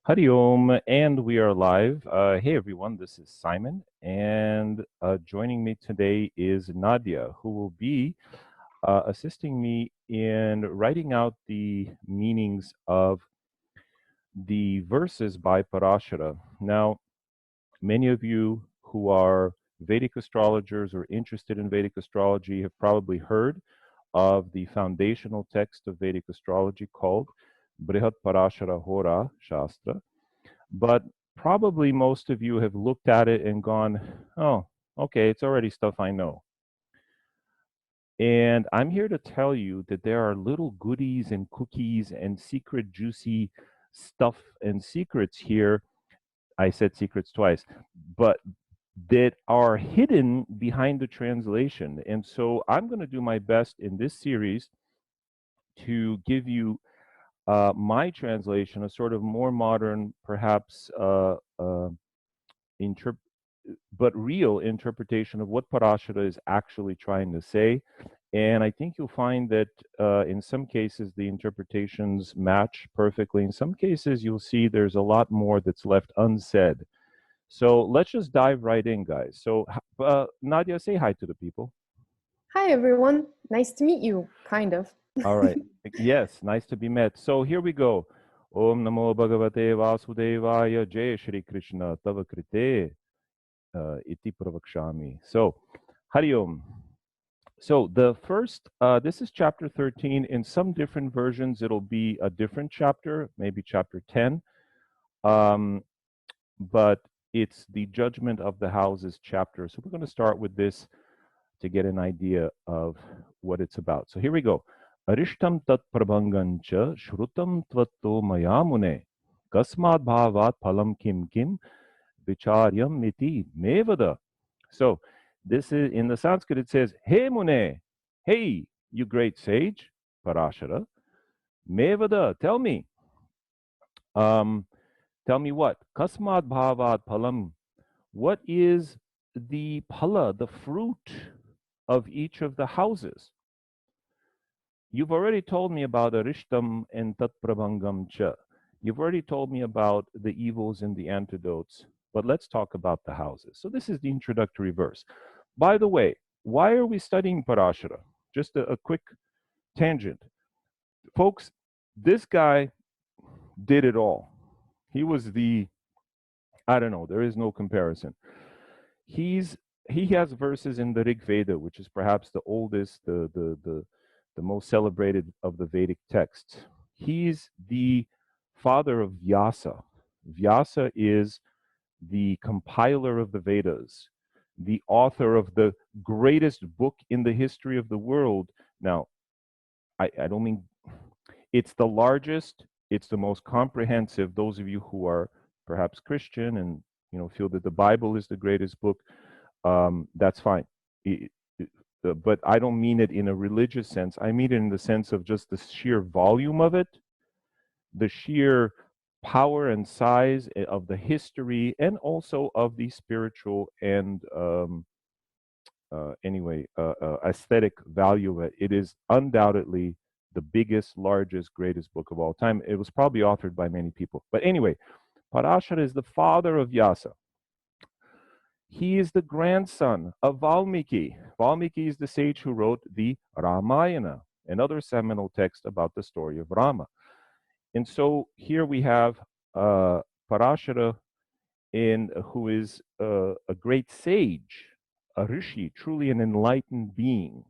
Hari Om, and we are live. Hey everyone, this is Simon, and joining me today is Nadia, who will be assisting me in writing out the meanings of the verses by Parashara. Now, many of you who are Vedic astrologers or interested in Vedic astrology have probably heard of the foundational text of Vedic astrology called Brihat Parashara Hora Shastra. But probably most of you have looked at it and gone, oh, okay, it's already stuff I know. And I'm here to tell you that there are little goodies and cookies and secret juicy stuff and secrets here. I said secrets twice, but that are hidden behind the translation. And so I'm going to do my best in this series to give you my translation, a sort of more modern, perhaps but real interpretation of what Parashara is actually trying to say. And I think you'll find that in some cases the interpretations match perfectly. In some cases, you'll see there's a lot more that's left unsaid. So let's just dive right in, guys. So, Nadia, say hi to the people. Hi, everyone. Nice to meet you, kind of. All right. Yes, nice to be met. So here we go. Om Namo Bhagavate Vasudevaya Jai Shri Krishna Tava Krite iti pravakshami. So, Hari Om. So the first, this is chapter 13. In some different versions, it'll be a different chapter, maybe chapter 10. But it's the judgment of the houses chapter. So we're going to start with this to get an idea of what it's about. So here we go. Arishtam tat prabhangancha shrutam tvatto mayamune kasmad bhavat phalam kim kim vicharyam iti mevada. So this is in the Sanskrit, it says, Hey Mune, hey, you great sage, Parashara, mevada, tell me. Tell me what? Kasmad bhavat phalam. What is the phala, the fruit of each of the houses? You've already told me about Arishtam and Tatprabhangam cha. You've already told me about the evils and the antidotes, but let's talk about the houses. So this is the introductory verse. By the way, why are we studying Parashara? Just a quick tangent. Folks, this guy did it all. He was I don't know, there is no comparison. He has verses in the Rig Veda, which is perhaps the oldest, the most celebrated of the Vedic texts. He's the father of Vyasa. Vyasa is the compiler of the Vedas, the author of the greatest book in the history of the world. Now, I don't mean it's the largest, it's the most comprehensive. Those of you who are perhaps Christian and feel that the Bible is the greatest book, that's fine. But I don't mean it in a religious sense. I mean it in the sense of just the sheer volume of it, the sheer power and size of the history, and also of the spiritual and aesthetic value of it. It is undoubtedly the biggest, largest, greatest book of all time. It was probably authored by many people. But anyway, Parashara is the father of Vyasa. He is the grandson of Valmiki. Valmiki is the sage who wrote the Ramayana, another seminal text about the story of Rama. And so here we have Parashara, who is a great sage, a rishi, truly an enlightened being.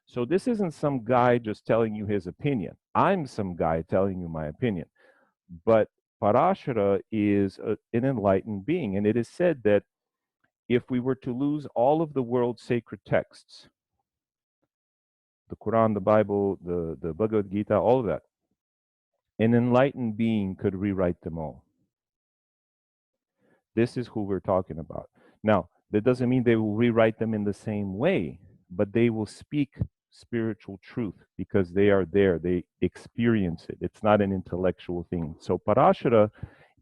So this isn't some guy just telling you his opinion. I'm some guy telling you my opinion. But Parashara is an enlightened being. And it is said that if we were to lose all of the world's sacred texts, the Quran, the Bible, the Bhagavad Gita, all of that, an enlightened being could rewrite them all. This is who we're talking about. Now, that doesn't mean they will rewrite them in the same way, but they will speak spiritual truth because they are there. They experience it. It's not an intellectual thing. So Parashara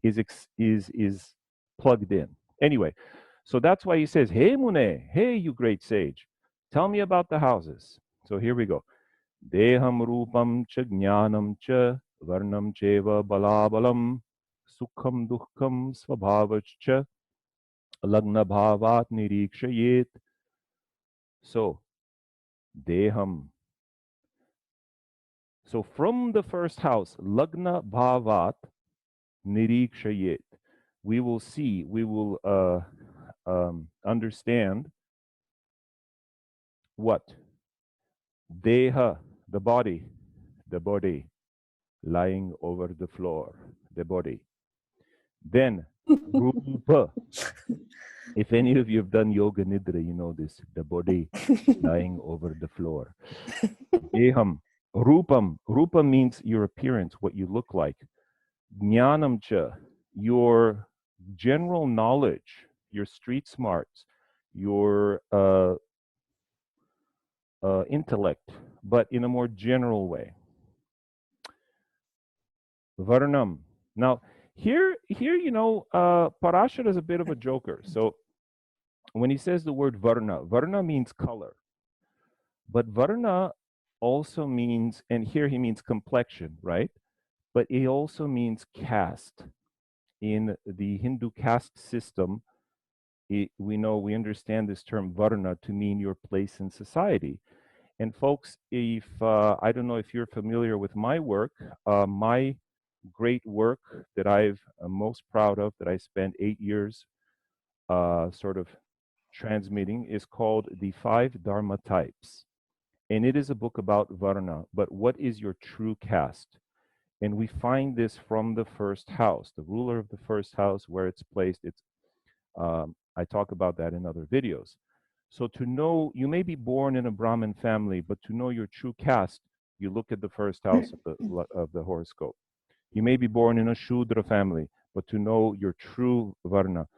is plugged in. Anyway, so that's why he says, Hey Mune, hey you great sage, tell me about the houses. So here we go. Deham rupam cha jnanam cha varnam cheva balabalam sukham dukham svabhavascha lagna bhavat nirikshayet. So, deham. So from the first house, lagna bhavat nirikshayet, we will see, we will understand what? Deha, the body, lying over the floor, the body. Then rupa. If any of you have done yoga nidra, you know this, the body lying over the floor. Deham, rupam. Rupa means your appearance, what you look like. Jnanam cha, your general knowledge, your street smarts, your intellect, but in a more general way. Varnam. Now, here, you know, Parashara is a bit of a joker. So when he says the word varna, varna means color, but varna also means, and here he means complexion, right? But it also means caste. In the Hindu caste system, we understand this term varna to mean your place in society. And folks, if I don't know if you're familiar with my work, my great work that I'm most proud of, that I spent 8 years sort of transmitting, is called The Five Dharma Types. And it is a book about Varna, but what is your true caste? And we find this from the first house, the ruler of the first house, where it's placed. I talk about that in other videos. So to know, you may be born in a Brahmin family, but to know your true caste, you look at the first house of the horoscope. You may be born in a Shudra family, but to know your true Varna,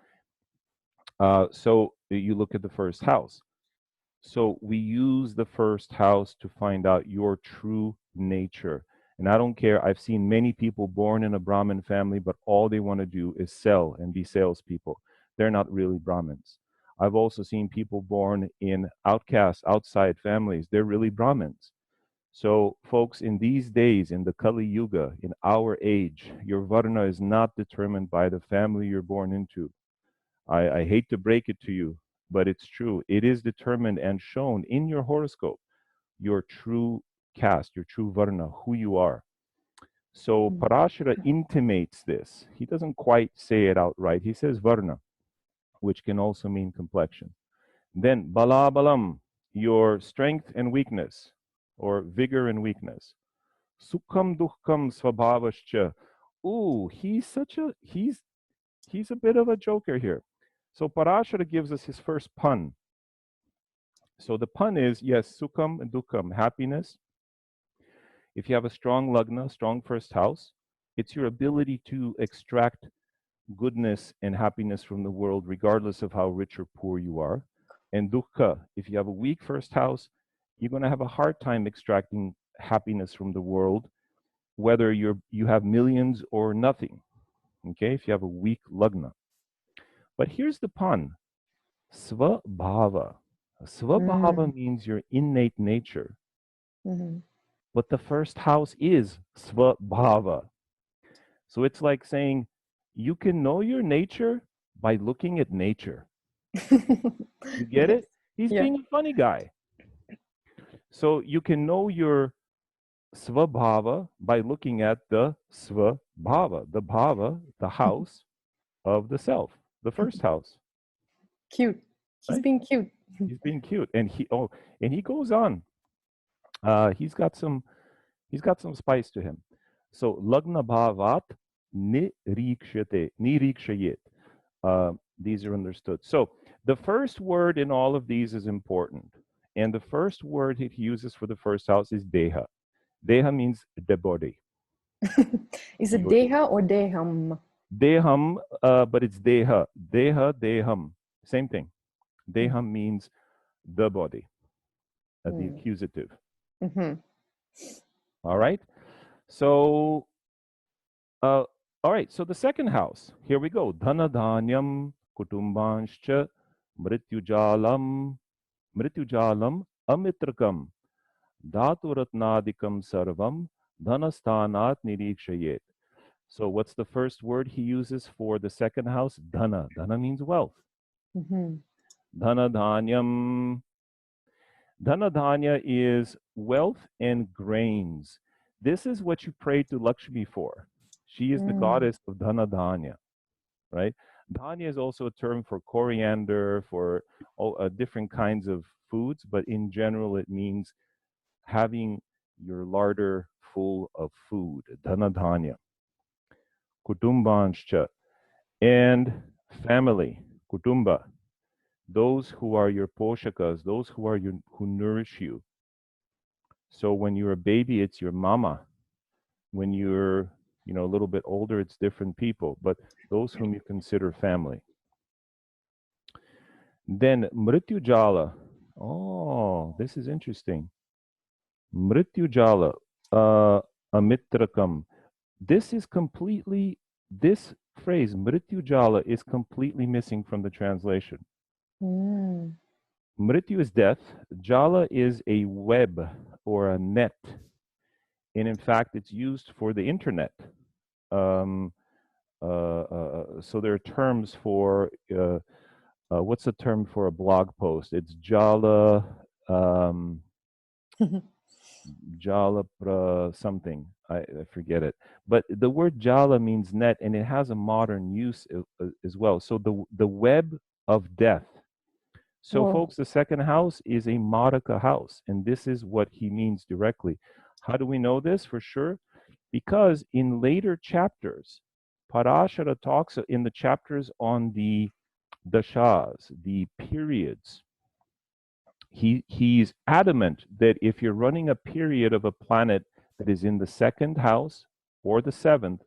so you look at the first house. So we use the first house to find out your true nature. And I don't care, I've seen many people born in a Brahmin family, but all they want to do is sell and be salespeople. They're not really Brahmins. I've also seen people born in outcasts, outside families. They're really Brahmins. So, folks, in these days, in the Kali Yuga, in our age, your Varna is not determined by the family you're born into. I hate to break it to you, but it's true. It is determined and shown in your horoscope, your true caste, your true Varna, who you are. So Parashara intimates this. He doesn't quite say it outright. He says Varna, which can also mean complexion. Then Balabalam, your strength and weakness, or vigor and weakness. Sukham dukham svabhavascha. Ooh, he's a bit of a joker here. So Parashara gives us his first pun. So the pun is, yes, sukham and dukham, happiness. If you have a strong lagna, strong first house, it's your ability to extract goodness and happiness from the world, regardless of how rich or poor you are. And dukkha, if you have a weak first house, you're going to have a hard time extracting happiness from the world, whether you have millions or nothing. Okay, if you have a weak lagna. But here's the pun: svabhava. Svabhava means your innate nature. But the first house is svabhava. So it's like saying you can know your nature by looking at nature. You get Yes. it? He's Yeah. being a funny guy. So you can know your svabhava by looking at the svabhava, the bhava, the house of the self, the first house. Cute. He's Right? being cute. He's being cute, and he goes on. He's got some spice to him. So lagna bhavat nirikshayet. These are understood. So the first word in all of these is important. And the first word he uses for the first house is deha. Deha means the body. Is it deha or deham? Deham, but it's deha. Deha, deham. Same thing. Deham means the body, the accusative. All right. So, all right. So the second house, here we go. Dhanadhanyam kutumbanscha mrityujalam amitrakam dhaturatnadikam sarvam dhanasthanat nirikshayet. So what's the first word he uses for the second house? Dhana. Dhana means wealth. Dhana dhanyam. Dhana dhanya is wealth and grains. This is what you pray to Lakshmi for. She is the goddess of Dhana dhanya, right? Dhanya is also a term for coriander, for all different kinds of foods, but in general it means having your larder full of food. Dhana dhanya. Kutumbanscha. And family. Kutumba. Those who are your poshakas, those who are your, who nourish you. So when you're a baby, it's your mama. When you're, you know, a little bit older, it's different people, but those whom you consider family. Then Mrityu Jala. Oh, this is interesting. Mrityu Jala, Amitrakam. This is completely, this phrase, Mrityu Jala, is completely missing from the translation. Mrityu is death. Jala is a web or a net. And in fact, it's used for the internet. So there are terms for, what's the term for a blog post? It's Jala, Jala something. I forget it. But the word Jala means net, and it has a modern use as well. So the web of death. So, folks, the second house is a Maraka house, and this is what he means directly. How do we know this for sure? Because in later chapters, Parashara talks in the chapters on the dashas, the periods. He's adamant that if you're running a period of a planet that is in the second house or the seventh,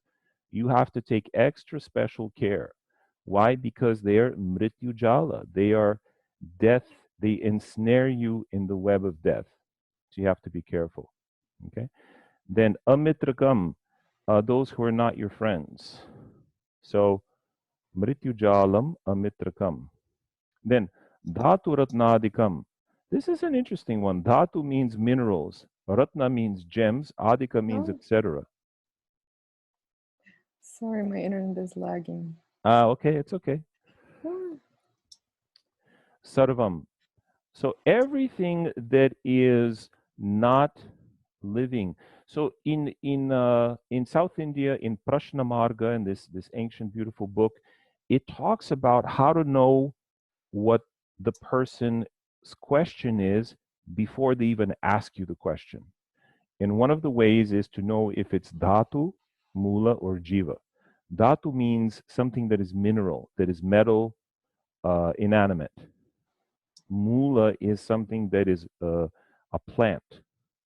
you have to take extra special care. Why? Because they are mrityu jala. They are death. They ensnare you in the web of death. So you have to be careful. Okay. Then amitrakam, those who are not your friends. So mrityu jalam amitrakam. Then dhatu ratnadikam. This is an interesting one. Dhatu means minerals. Ratna means gems. Adika means etc. Sorry, my internet is lagging. Okay, it's okay. Sarvam. So everything that is not living. So in South India, in Prashna Marga, in this ancient beautiful book, it talks about how to know what the person's question is before they even ask you the question. And one of the ways is to know if it's dhatu, mula, or jiva. Dhatu means something that is mineral, that is metal, inanimate. Mula is something that is a plant,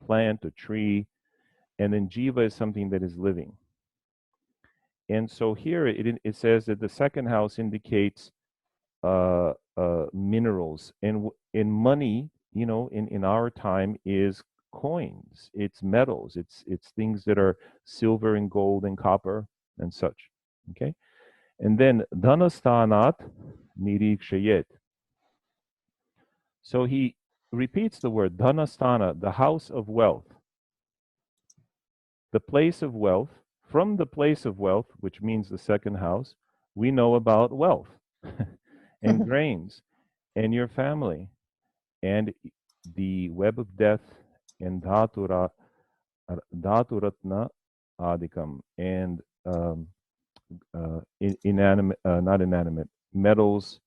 a tree, and then jiva is something that is living. And so here it says that the second house indicates minerals, and in money, you know, in our time is coins, it's metals, it's things that are silver and gold and copper and such. Okay, and then dhanastanat nirikshayet. So he repeats the word dhanastana, the house of wealth, the place of wealth. From the place of wealth, which means the second house, we know about wealth and grains and your family and the web of death and dhaturatna adikam and inanimate, not inanimate, metals,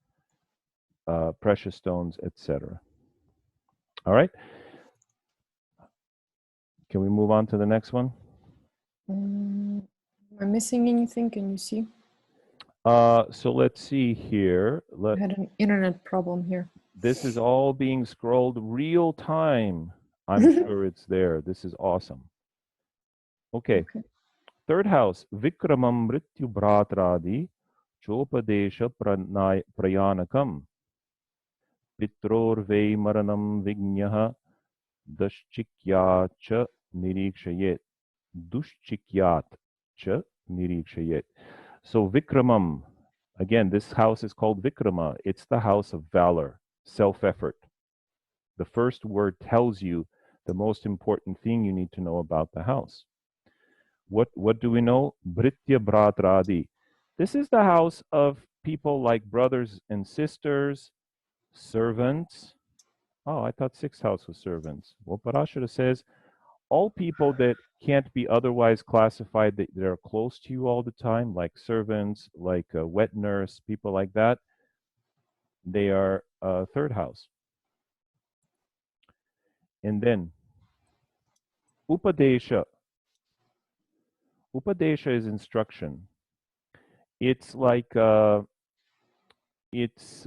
precious stones, etc. All right. Can we move on to the next one? Am I missing anything? Can you see? So let's see here. I had an internet problem here. This is all being scrolled real time. I'm sure it's there. This is awesome. Okay. Third house, Vikramam Mrityu Bhratradi Chopadesha Prayanakam Pitrorve Maranam Vignaha Dushchikyat Cha Nirikshayet. Dushchikyat Cha Nirikshayet. So Vikramam, again, this house is called Vikrama. It's the house of valor, self-effort. The first word tells you the most important thing you need to know about the house. What do we know? Britya Bratradi. This is the house of people like brothers and sisters, servants. Oh, I thought sixth house was servants. Well, Parashara says all people that can't be otherwise classified, that they're close to you all the time, like servants, like a wet nurse, people like that, they are third house. And then Upadesha. Upadesha is instruction. It's like it's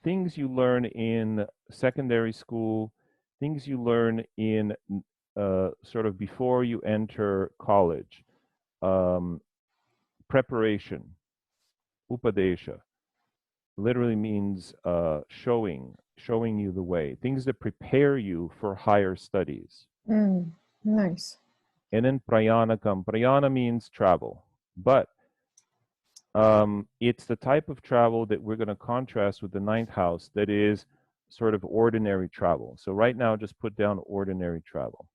things you learn in secondary school, things you learn in sort of before you enter college. Preparation, upadesha, literally means showing you the way, things that prepare you for higher studies. Nice. And then prayanakam. Prayana means travel, but it's the type of travel that we're going to contrast with the ninth house that is sort of ordinary travel. So right now, just put down ordinary travel.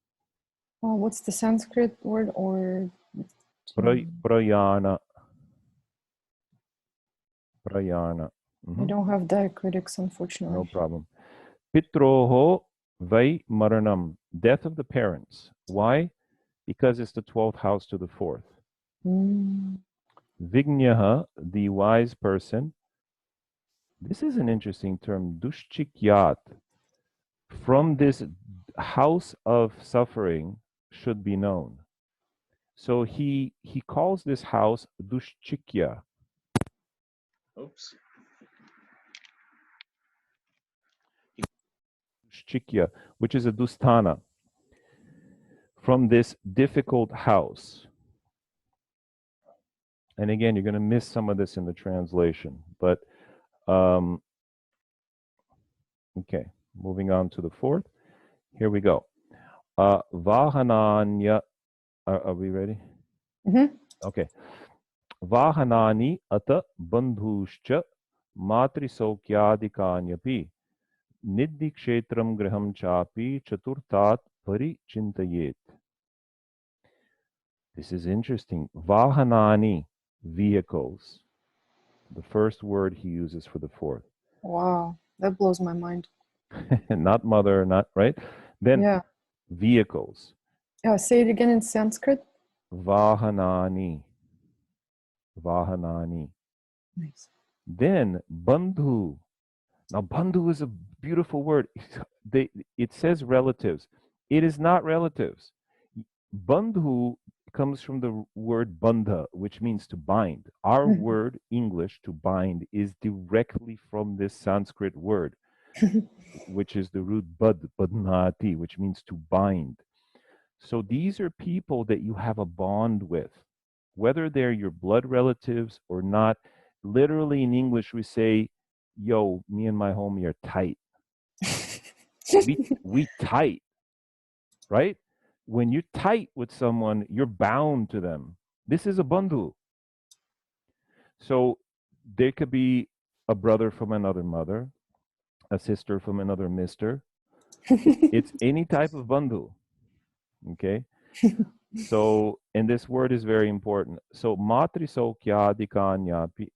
What's the Sanskrit word? Or Prayana. Prayana. I don't have diacritics, unfortunately. No problem. Pitroho vai maranam. Death of the parents. Why? Because it's the 12th house to the 4th. Vignaha, the wise person. This is an interesting term. Dushchikyat. From this house of suffering should be known. So he calls this house Dushchikya. Oops. Dushchikya, which is a dusthana. From this difficult house. And again, you're going to miss some of this in the translation. But, okay, moving on to the 4th. Here we go. Vahananya. Are we ready? Okay. Vahanani ata bandhushcha matrisaukyadikanyapi niddikshetram griham chapi chaturtat parichintayet. This is interesting. Vahanani, vehicles. The first word he uses for the 4th. Wow, that blows my mind. Not mother, not right. Then vehicles. Say it again in Sanskrit. Vahanani. Vahanani. Nice. Then bandhu. Now bandhu is a beautiful word. It says relatives. It is not relatives. Bandhu comes from the word bandha, which means to bind. Our word, English, to bind, is directly from this Sanskrit word, which is the root bad, badnati, which means to bind. So these are people that you have a bond with, whether they're your blood relatives or not. Literally in English, we say, yo, me and my homie are tight. we tight, right? When you're tight with someone, you're bound to them. This is a bandhu. So there could be a brother from another mother, a sister from another mister. It's any type of bandhu. Okay? So, and this word is very important. So, matrisaukyadikanyapi,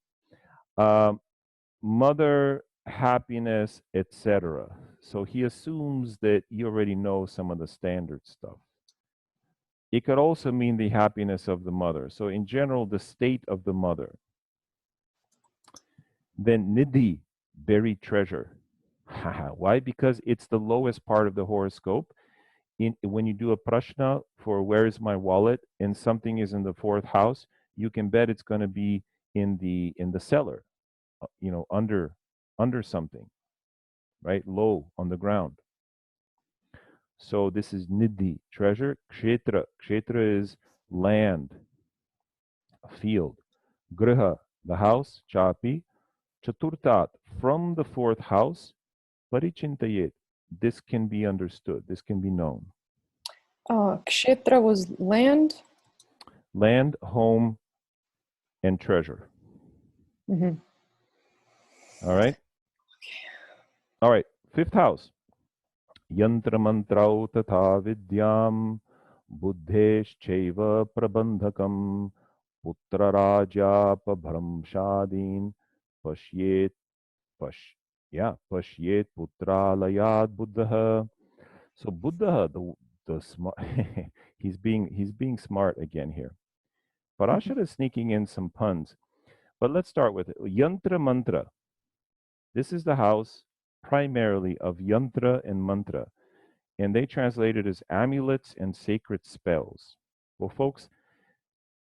mother, happiness, etc. So he assumes that you already know some of the standard stuff. It could also mean the happiness of the mother. So in general, the state of the mother. Then nidhi, buried treasure. Why? Because it's the lowest part of the horoscope. When you do a prashna for where is my wallet and something is in the 4th house, you can bet it's going to be in the cellar, under something, right? Low on the ground. So this is nidhi, treasure. Kshetra. Kshetra is land, a field. Griha, the house. Chapi. Chaturtat, from the 4th house. Parichintayet, this can be understood. This can be known. Kshetra was land? Land, home, and treasure. All right? All right, 5th house. Yantra mantrau tatha vidyam buddheshchaiva prabandhakam putrarajapabhramshadin pashyet pashyet putralayad buddha. So Buddha, the smart, he's being smart again here. Parashara is sneaking in some puns, but let's start with it. Yantra mantra. This is the house primarily of yantra and mantra, and they translate it as amulets and sacred spells. Well, folks,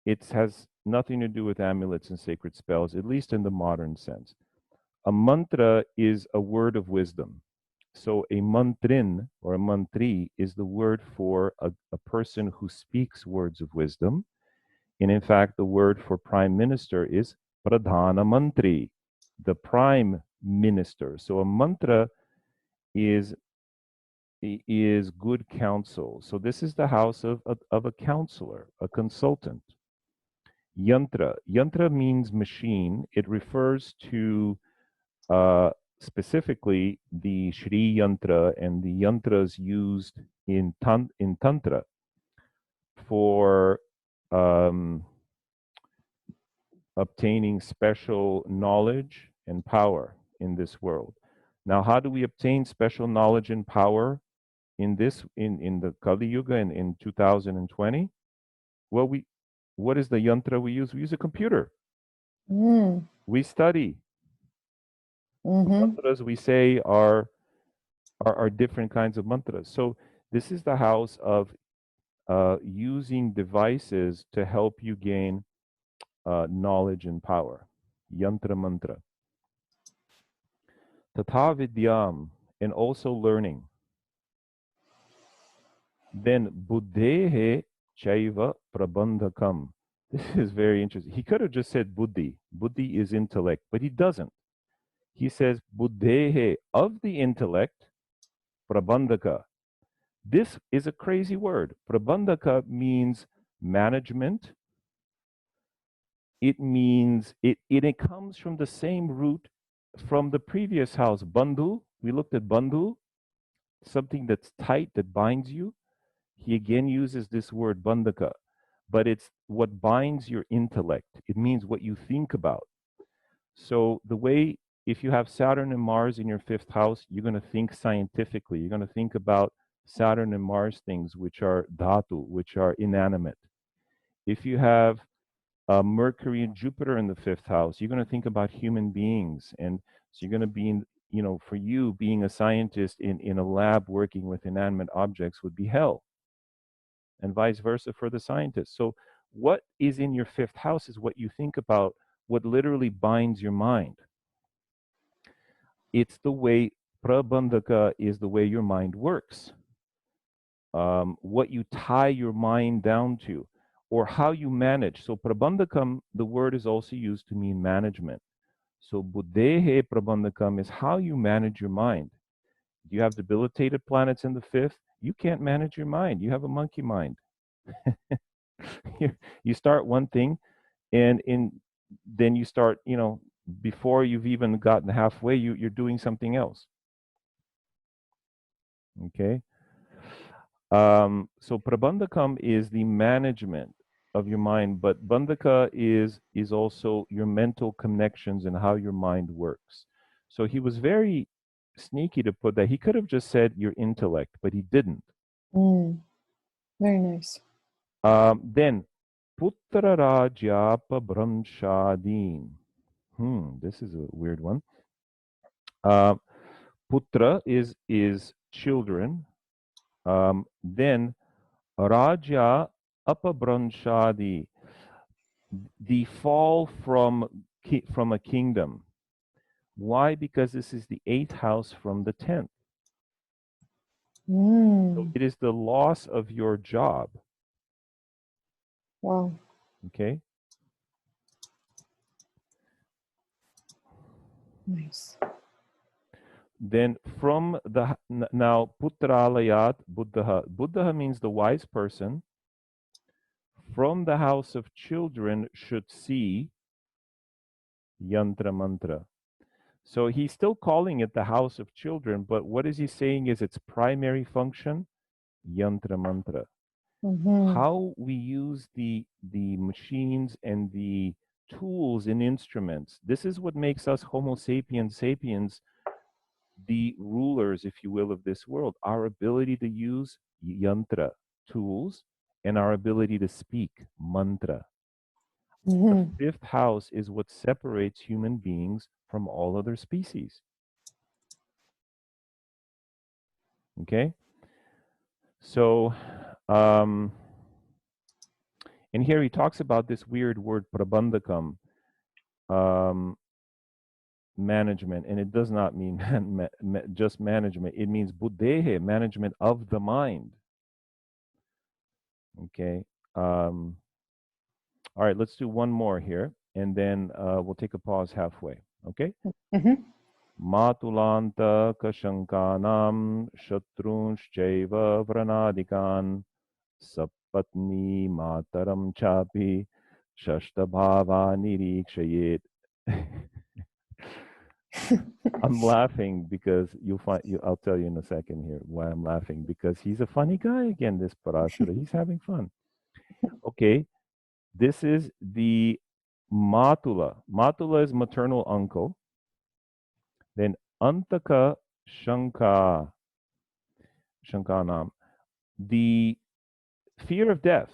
it has nothing to do with amulets and sacred spells, at least in the modern sense. A mantra is a word of wisdom. So a mantrin or a mantri is the word for a person who speaks words of wisdom. And in fact, the word for prime minister is pradhana mantri, the prime minister. So a mantra is good counsel. So this is the house of a counselor, a consultant. Yantra means machine. It refers to specifically the Shri Yantra and the yantras used in Tantra for obtaining special knowledge and power in this world. Now, how do we obtain special knowledge and power in the Kali Yuga in 2020? Well, what is the yantra we use? We use a computer. We study. Mantras we say are different kinds of mantras. So this is the house of using devices to help you gain knowledge and power. Yantra mantra. Tata vidyam, and also learning. Then buddhehe chaiva prabandhakam. This is very interesting. He could have just said buddhi. Buddhi is intellect, but he doesn't. He says buddhehe, of the intellect, prabandhaka. This is a crazy word. Prabandhaka means management. It means it comes from the same root from the previous house, bandhu. We looked at bandhu, something that's tight that binds you. He again uses this word bandhaka, but it's what binds your intellect. It means what you think about. So the way, if you have Saturn and Mars in your fifth house, you're going to think scientifically. You're going to think about Saturn and Mars things, which are dhatu, which are inanimate. If you have Mercury and Jupiter in the fifth house, you're going to think about human beings. And so you're going to be for you, being a scientist in a lab working with inanimate objects would be hell. And vice versa for the scientist. So what is in your fifth house is what you think about, what literally binds your mind. It's the way, prabandhaka is the way your mind works. What you tie your mind down to, or how you manage. So prabandhakam, the word is also used to mean management. So buddhehe prabandhakam is how you manage your mind. Do you have debilitated planets in the fifth? You can't manage your mind. You have a monkey mind. You start one thing, and then you start, before you've even gotten halfway, you're doing something else. Okay. So prabandhakam is the management of your mind, but bandhaka is also your mental connections and how your mind works. So he was very sneaky to put that. He could have just said your intellect, but he didn't. Very nice. Then putra rajapa brahmshadin. This is a weird one. Putra is children. Then Raja Apabranshadi, the fall from a kingdom. Why? Because this is the 8th house from the 10th. So it is the loss of your job. Wow. Okay. Nice. Then from now Putralayat Buddha. Buddha means the wise person. From the house of children should see yantra mantra. So he's still calling it the house of children, but what is he saying is its primary function? Yantra mantra. Mhm. How we use the machines and the tools and instruments. This is what makes us Homo sapiens sapiens, the rulers, if you will, of this world. Our ability to use yantra, tools, and our ability to speak, mantra. The Mhm. fifth house is what separates human beings from all other species. Okay? So, and here he talks about this weird word, prabandhakam, management, and it does not mean just management. It means buddhehe, management of the mind. Okay. All right, let's do one more here, and then we'll take a pause halfway. Okay. Mhm. Matulanta kashankanam shatrunshchaiva vranadikan sapatni mataram chapi shashtabhava nirikshayet. I'm laughing because I'll tell you in a second here why I'm laughing, because he's a funny guy again, this Parashara. He's having fun. Okay, this is the Matula. Matula is maternal uncle. Then Antaka Shankanam, the fear of death,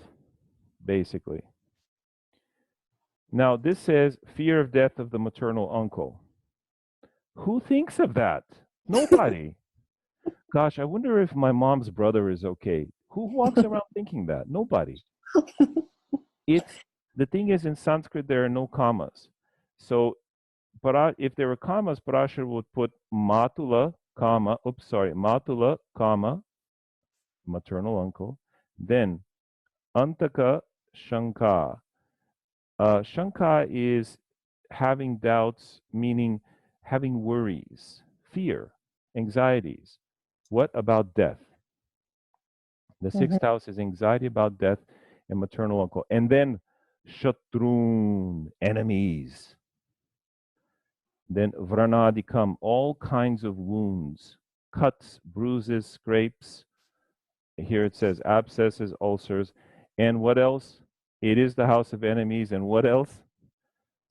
basically. Now, this says fear of death of the maternal uncle. Who thinks of that? Nobody. Gosh, I wonder if my mom's brother is okay. Who walks around thinking that? Nobody. It's the thing is, in Sanskrit there are no commas. So if there were commas, Parashara would put matula, comma, matula, comma, maternal uncle, then antaka shanka. Shanka is having doubts, meaning having worries, fear, anxieties. What about death? The Mhm. sixth house is anxiety about death and maternal uncle. And then shatrun, enemies. Then vranadikam, all kinds of wounds, cuts, bruises, scrapes. Here it says abscesses, ulcers. And what else? It is the house of enemies. And what else?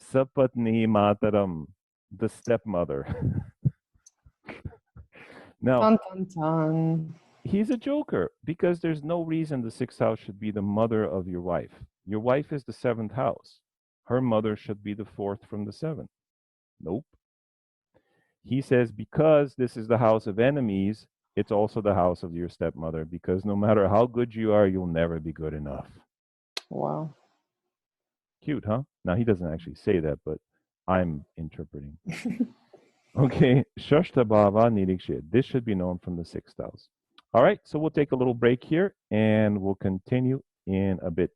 Sapatni mataram, the stepmother. Now, Dun, dun, dun. he's a joker because there's no reason the sixth house should be the mother of your wife. Your wife is the seventh house. Her mother should be the fourth from the seventh. Nope. He says because this is the house of enemies, it's also the house of your stepmother, because no matter how good you are, you'll never be good enough. Wow. Cute, huh? Now, he doesn't actually say that, but I'm interpreting. Okay, Shashtabhava Nirikshe. This should be known from the sixth house. All right, so we'll take a little break here and we'll continue in a bit.